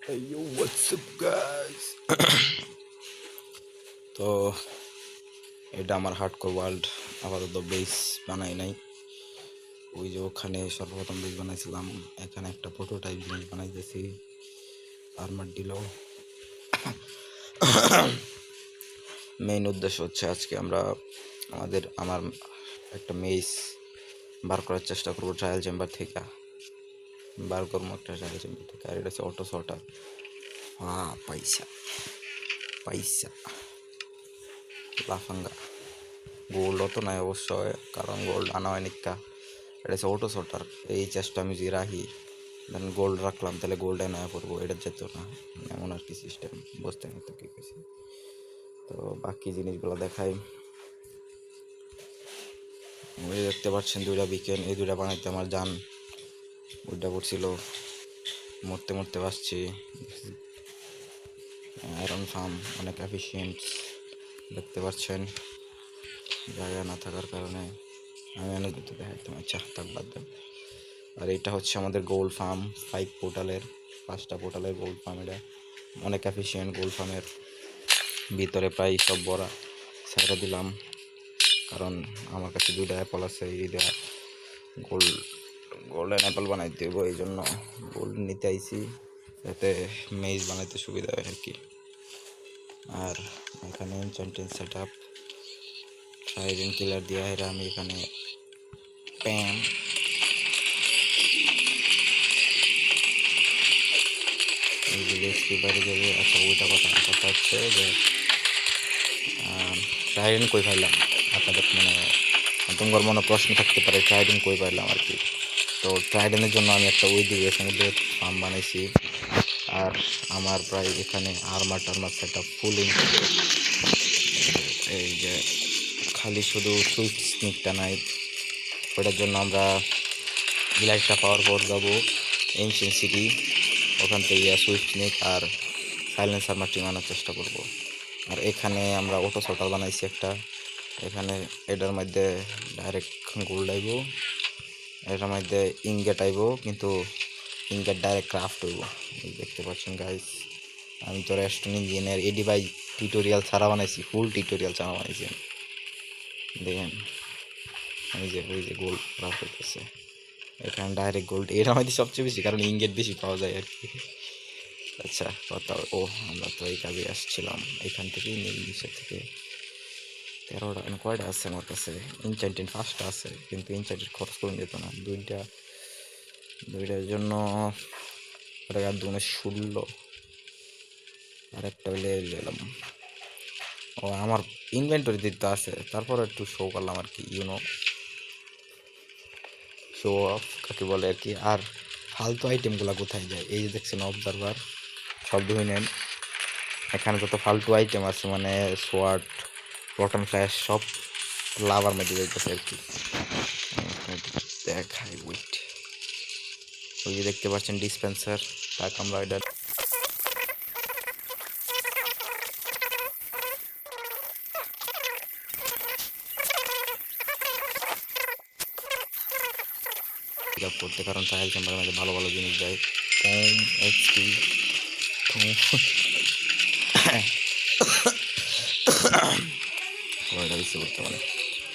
Hey yo, what's up guys? তো এটা আমার হার্ডকোর ওয়ার্ল্ড। আপাতত বেস বানাই নাই। ওই যে ওখানে সর্বপ্রথম বেস বানাইছিলাম, এখানে একটা প্রোটোটাইপ জিনিস বানাইতেছি আর্মার ডিলো। মেইন উদ্দেশ্য হচ্ছে আজকে আমরা আমার একটা মেইস বার করার চেষ্টা করবো ট্রায়াল চেম্বার থেকে। বার করবো একটা ট্রায়াল চেম্বার থেকে। আর এটা হচ্ছে অটো শটার। পয়সা পয়সা লাফাঙ্গা। গোল্ডও তো নাই অবশ্যই, কারণ গোল্ড আনা হয় নিকা। এটা হচ্ছে অটো শটার। এই চেষ্টা আমি যে রাখি, দেন গোল্ড রাখলাম, তাহলে গোল্ডে নয়া পড়বো, এটা যেত না। এমন আর কি সিস্টেম, বুঝতে না তো কী কেছি। তো বাকি জিনিসগুলো দেখাই। ওই দেখতে পাচ্ছেন দুইটা বিকেন, এই দুইটা বানাইতে আমার যান ওইটা পড়ছিল, মরতে মরতে বাসছি। আয়রন ফার্ম অনেক এফিসিয়েন্ট দেখতে পাচ্ছেন, জায়গা না থাকার কারণে আমি অনেক কিছু দেখাইতাম। আচ্ছা থাক, বাদ দেন। আর এটা হচ্ছে আমাদের গোল্ড ফার্ম, 5টা পোর্টালের গোল্ড ফার্ম। এটা অনেক এফিসিয়েন্ট গোল্ড ফার্মের ভিতরে প্রায় সব ভরা ছেড়ে দিলাম, কারণ আমার কাছে 2টা অ্যাপল আছে। এই গোল্ডেন অ্যাপল বানাইতে দেবো, এই জন্য গোল্ড নিতে আইছি, যাতে মেজ বানাইতে সুবিধা হয় আর কি। আর এখানে এনচ্যান্টিং সেট আপ, ট্রাইডেন্ট কিলার দিয়া এরা আমি এখানে প্যাম বাইরে যাবে। আচ্ছা ওইটা কথা হচ্ছে যে ট্রাইডেন্ট কই পাইলাম, আপনাদের তোমার মনে প্রশ্ন থাকতে পারে ট্রাইডেন্ট কই পাইলাম আর কি। তো ট্রাইডেন্টের জন্য আমি একটা ওই দিকে সমুদ্রের ফার্ম বানাইছি। আর আমার প্রায় এখানে আর্মার সেট আপ ফুল। এই যে খালি শুধু সুইফট স্নিকটা নাই, ওটার জন্য আমরা গ্লাইডটা পাওয়ার পর যাবো এনশিয়েন্ট সিটি, ওখান থেকে সুইফট স্নিক আর সাইলেন্সার মাটি আনার চেষ্টা করব। আর এখানে আমরা অটো শটার বানাইছি একটা, এখানে এটার মধ্যে ডাইরেক্ট গোল্ড আইব, এটার মধ্যে ইনগেট আইব, কিন্তু ইনগেট ডাইরেক্ট ক্রাফট হইব। দেখতে পাচ্ছেন গাইস, আমি তো রেস্টুরেন্ট ইঞ্জিনিয়ার, এডি বাই টিউটোরিয়াল ছাড়া বানাইছি, ফুল টিউটোরিয়াল ছাড়া বানাইছি। দেখেন ওই যে গোল্ড ক্রাফট হইতেছে, এখানে ডাইরেক্ট গোল্ড এর মধ্যে সবচেয়ে বেশি, কারণ ইনগেট বেশি পাওয়া যায় আর কি। আচ্ছা কথা, আমরা তো এই কাজে আসছিলাম, এখান থেকেই নেই, নিচের থেকে 13টা কয়টা আছে আমার কাছে। ইনচার্টেড 5টা আছে, কিন্তু ইনচার্টেড খরচ করে যেত না। দুইটার জন্য টাকা 16, আর একটা হইলে এলাম। আমার ইনভেন্টরি দিতে আছে, তারপর একটু শো করলাম আর কি, শো অফ কাকে বলে আর কি। আর ফালতু আইটেমগুলো কোথায় যায়, এই যে দেখছেন অবজারভার, সব ধরে নেন। এখানে যত ফালতু আইটেম আছে, মানে সোয়াট, প্রটন ফ্ল্যাশ, সব লাভার মধ্যে যাইতেছে আর কি। দেখাই ওয়েট, ওই যে দেখতে পাচ্ছেন ডিসপেন্সার, তাক আমরা এটা করতে, কারণ ট্রায়াল চেম্বারের মধ্যে ভালো ভালো জিনিস দেয়, কম এইচপি। কয়টা দিচ্ছে বর্তমানে?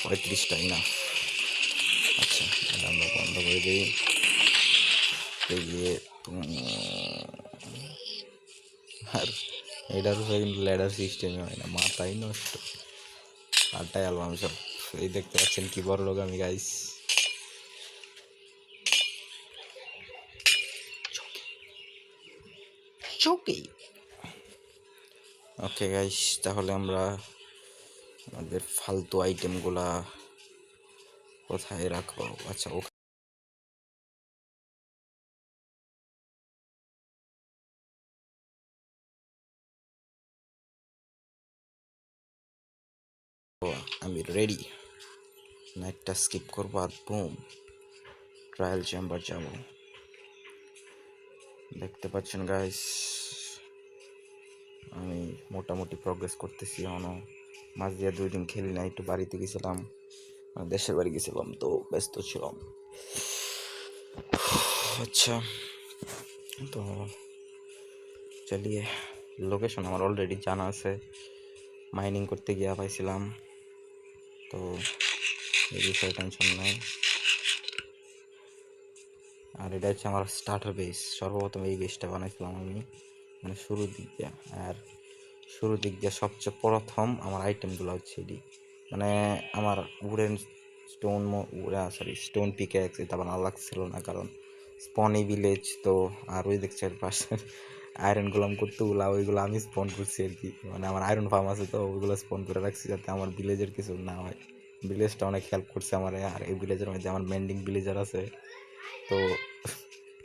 35টা না। আচ্ছা এটা আমরা বন্ধ করে দিই। গিয়ে আর এটার উপরে কিন্তু ল্যাডার সিস্টেমই হয় না, মাথাই নষ্ট, আটটাই অ্যালবাম সব। এই দেখতে পাচ্ছেন কি বড় লোক আমি গাইস। ওকে গাইস, তাহলে আমরা আমাদের ফালতু আইটেমগুলা কোথায় রাখবো? আচ্ছা আমি রেডি, নাইটটা স্কিপ করবো আর বুম ট্রায়াল চেম্বার যাবো। দেখতে পাচ্ছেন গাইস, আমি মোটামুটি প্রগ্রেস করতেছি এখনও। মাঝ দিয়ে 2 দিন খেলি না, একটু বাড়িতে গেছিলাম, দেশের বাড়ি গেছিলাম, তো ব্যস্ত ছিলাম। আচ্ছা তো চলিয়ে লোকেশন আমার অলরেডি জানা আছে, মাইনিং করতে গিয়া পাইছিলাম, তো এই বিষয়ে টেনশন নাই। আর এটা হচ্ছে আমার স্টার্টার বেস, সর্বপ্রথম এই বেসটা বানাইছিলাম আমি, মানে শুরুর দিক দিয়ে। আর শুরুর দিক দিয়ে সবচেয়ে প্রথম আমার আইটেমগুলো হচ্ছে এটি, মানে আমার উডেন স্টোন স্টোন পিক্যাক্স এটা বানা লাগছিল না, কারণ স্পনি ভিলেজ তো। আর ওই দেখছে পাশে আয়রন গোলাম করতেগুলা, ওইগুলো আমি স্পন করছি আর কি, মানে আমার আয়রন ফার্ম আছে তো, ওইগুলো স্পন করে রাখছি যাতে আমার ভিলেজের কিছু না হয়। ভিলেজটা অনেক হেল্প করছে আমার। আর এই ভিলেজের মধ্যে আমার মেন্ডিং ভিলেজার আছে, তো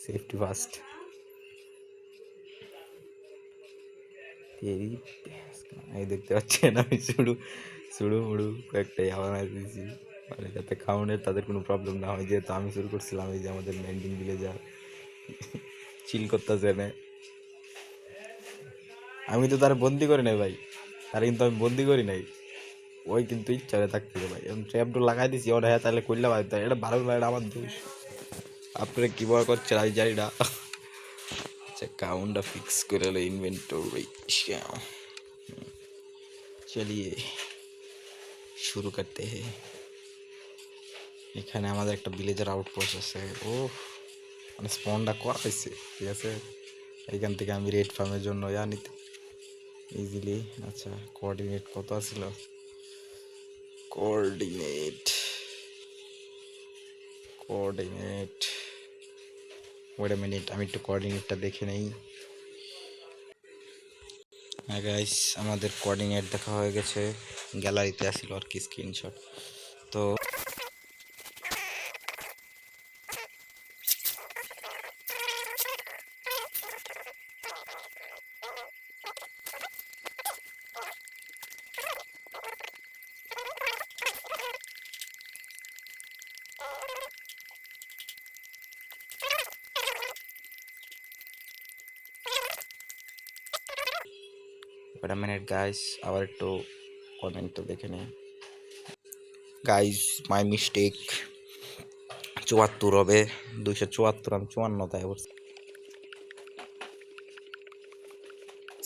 সেফটি ফার্স্ট। এই দেখতে পাচ্ছেন আমি শুরু শুরু মুড়ু কয়েকটাই আবার দিয়েছি, মানে যাতে খাওয়ানোর তাদের কোনো প্রবলেম না হয়, যেহেতু আমি শুরু করছিলাম। এই যে আমাদের মেন্ডিং ভিলেজার চিল করতেছে না, আমি তো তার বন্দি করি নাই ভাই, তার কিন্তু আমি বন্দি করি নাই, ওই কিন্তু ইচ্ছা থাকতে ভাই। আমি ট্র্যাপটা লাগাই দিছি, ওটা হ্যাঁ তাহলে করলে ভাই, এটা ভালো ভাই, আমার দোষ। আপনারা কীভাবে করছেন আমি জানি না। আচ্ছা, কাউন্টটা ফিক্স করে হলো ইনভেন্টরি। চলিয়ে শুরু করতে হ্যাঁ। এখানে আমাদের একটা ভিলেজার আউটপোস্ট আছে, ও মানে স্পনটা করা হয়েছে, ঠিক আছে। এইখান থেকে আমি রেড ফার্মের জন্য নিতে ইজিলি। আচ্ছা, কোঅর্ডিনেট কত আছিল? কোঅর্ডিনেট ওয়েট আ মিনিট, আমি একটু কোঅর্ডিনেটটা দেখে নেই। হ্যাঁ গাইস, আমাদের কোঅর্ডিনেট দেখা হয়ে গেছে, গ্যালারিতে আসিল আর কি স্ক্রিনশট। তো ওয়েট আ মিনিট গাইস, আবার একটু কমেন্টটা দেখে নিই। গাইস, মাই মিস্টেক, 74 হবে, 274, আমি 54 তাই বলছি।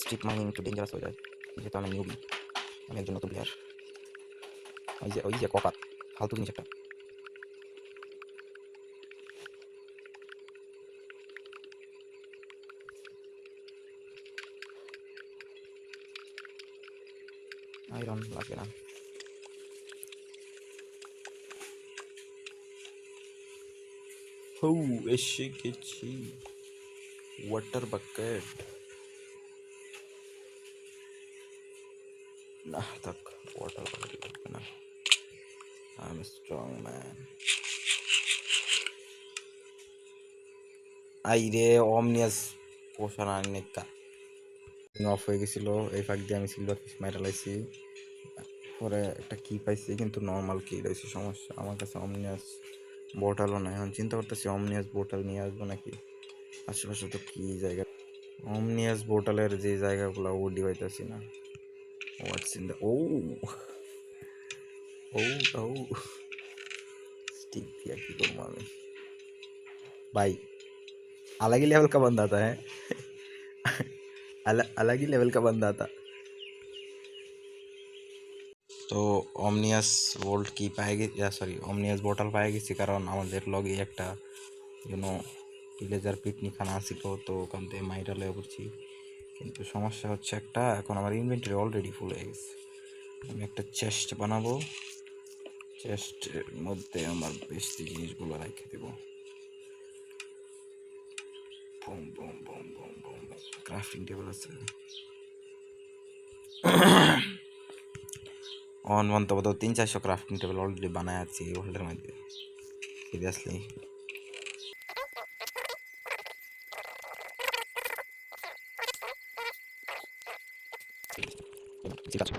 স্ট্রিট মাইনিং একটু ডেঞ্জারাস হয়ে যায়, যেহেতু আমি নিউবি, আমি একজন নতুন প্লেয়ার। ওই যে কপার ফালতু জিনিস একটা। আয়রন লাগবে না। এসে গেছি, ওয়াটার বাকেট না থাক, ওয়াটার বাকেট লাগবে না, I am strong man. I রে অমনিয়াস পোষণ আনেকা অফ হয়ে গেছিল, এই ফাঁক দিয়ে আমি সিলভার ফিশ মাইরা লাইছি। পরে একটা কি পাইছি, কিন্তু নর্মাল কি রয়েছে সমস্যা, আমার কাছে অমনিয়াস বোটালও নাই। এখন চিন্তা করতেছি অমনিয়াস বোটাল নিয়ে আসবো নাকি। আশেপাশে তো কি জায়গা, অমনিয়াস বোটালের যে জায়গাগুলো ওডি পাইতেছি না। হোয়াটস ইন দ্য ও ও ও स्टिक दिया की करूँ मैं भाई, अलग ही लेवल का बंदा था है। अलग ही लेवल का बंदा था। তো অমনিয়াস ভোল্ট কি পাই গেছি, সরি অমনিয়াস বোটাল পাই গেছি, কারণ আমাদের লগে একটা ভিলেজার পিকনিকখানা আসিল, তো ওখান থেকে মাইরা লয়ে পড়ছি। কিন্তু সমস্যা হচ্ছে একটা, এখন আমার ইনভেন্টরি অলরেডি ফুল হয়ে গেছে। আমি একটা চেস্ট বানাবো, চেস্টের মধ্যে আমার বেশি জিনিসগুলো রেখে দেবো। Boom boom boom boom boom, crafting table আছে। অন্তত 300-400 ক্রাফটিং টেবিল অলরেডি বানায় আছি এই ওয়ার্ল্ডের মধ্যে, সিরিয়াসলি। ঠিক আছে,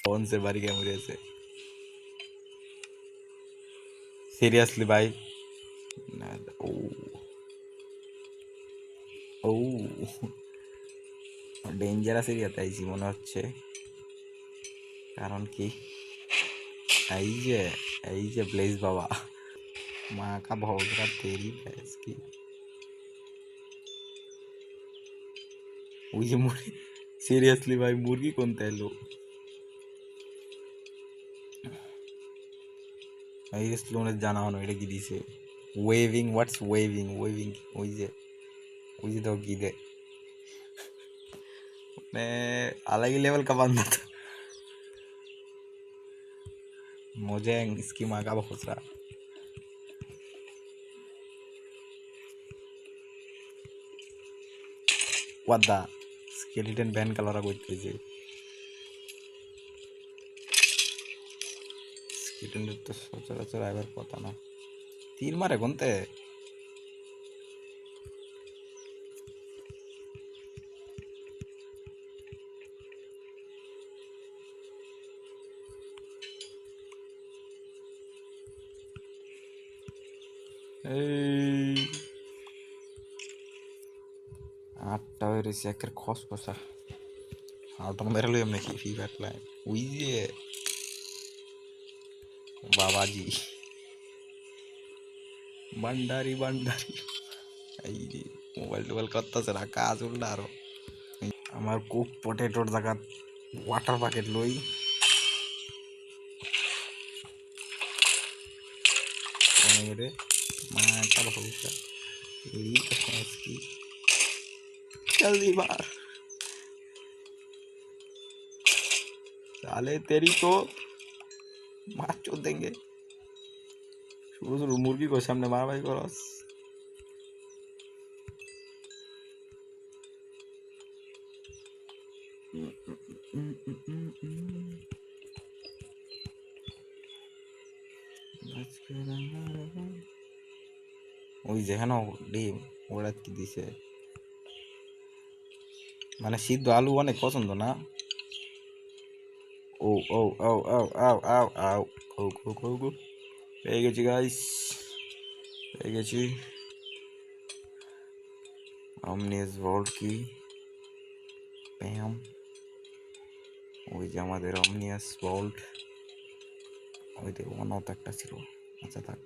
कौन से बारी क्या मुझे से সিরিয়াসলি ভাই? না, ও ও ডেঞ্জারাস এরিয়াতে আইছি মনে হচ্ছে। কারণ কি, এই যে এই যে ব্লেজ বাবা, মা কা ভোগরা তেরি ভैंस की। ওই যে মুরগি, সিরিয়াসলি ভাই মুরগি কোনটা এলো? এই স্লোনের জানা হনো এটা কি দিছে? ওয়েভিং, হোয়াটস ওয়েভিং? ওয়েভিং ওই যে तो की दे। मैं अलग ही लेवल का बंदा था। मुझे इसकी माँ का बहुत रहा। What the skeleton ban कलरा করতেছে। skeleton তো সচরাচর আইবার কথা না। তীর মারে কোনতে? এই 8টা হয়ে রয়েছে একের খসখসা। আউট মেরে লই এমনি কি ফ্রি ফায়ার লাইন। ওই যে বাবাজি, ভান্ডারি ভান্ডারি। এই যে মোবাইল টোবাইল করতেছে না, কাজ উল্টা আরো। আমার কুক পটেটোর জায়গা ওয়াটার বাকেট লই। রে মাটা ভবিষ্যৎ तेरी भैंस की। जल्दी मार साले, तेरी तो मार चोद देंगे। शुरू शुरू मुर्गी को सामने मार भाई क्रॉस। ওই যেখানে ডিম ওরা কি দিছে, মানে সিদ্ধ আলু অনেক পছন্দ না। ও ও ও ও আও আও আও গো গো গো গো। পেয়ে গেছি গাইস, পেয়ে গেছি। অমনিয়াস ভল্ট কি প্যাম। ওই যে আমাদের অমনিয়াস ভল্ট। ওই যে অনত একটা ছিল। আচ্ছা থাক,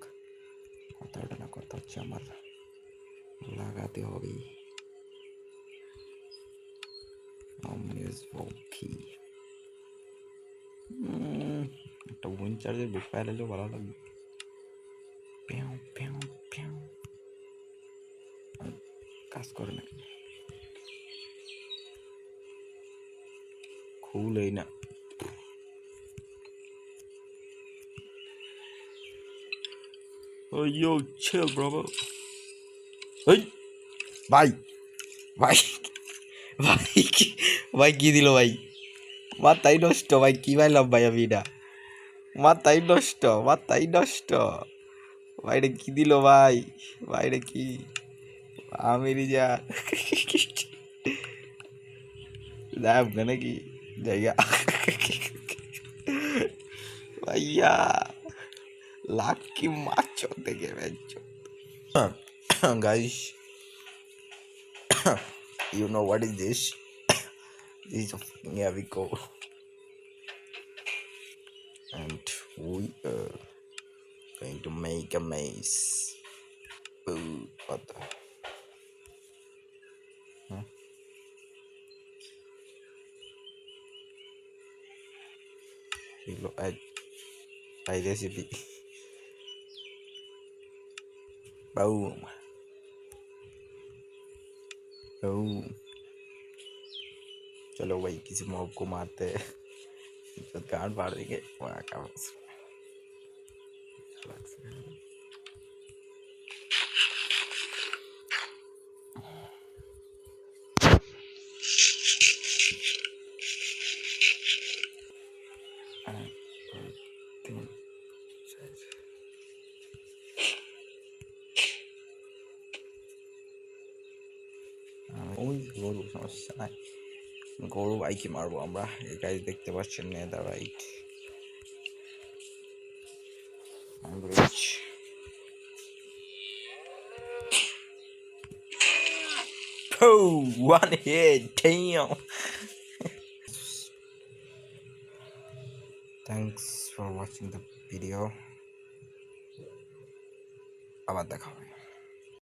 কথা ওটা না, কথা হচ্ছে আমার লাগাতে হবে অমনিয়াস ভল্ট কি। একটা উইন চার্জের বুক পাইলেও ভালো লাগবে। প্যাও প্যাও প্যাও কাজ করে না, খুলেই না। Oh, yo, chill, brother. এই ভাই ভাই ভাই ভাই কি দিল ভাই? মাথাই নষ্ট ভাই, কি পাইলাম ভাই আমি এটা? মাথাই নষ্ট, মাথাই নষ্ট ভাইরে, কি দিল ভাই? ভাইরে কি আমেরি যা যাব নাকি জায়গা ভাইয়া, লাকি মাছ থেকে bench. Guys, you know what is this? This is here we go, and we are going to make a maze. Ooh, what the? Huh? I recipe. Boom. Boom. चलो भाई किसी मॉब को मारते हैं। तो गांड फाड़ देंगे वहाँ का बस। ওই গরু সমস্যা নাই, গরু বাইকে মারবো আমরা। এই গাড়ি দেখতে পাচ্ছেন Netherite bridge. Oh, one hit, damn. Thanks for watching the video. আবার দেখা হবে।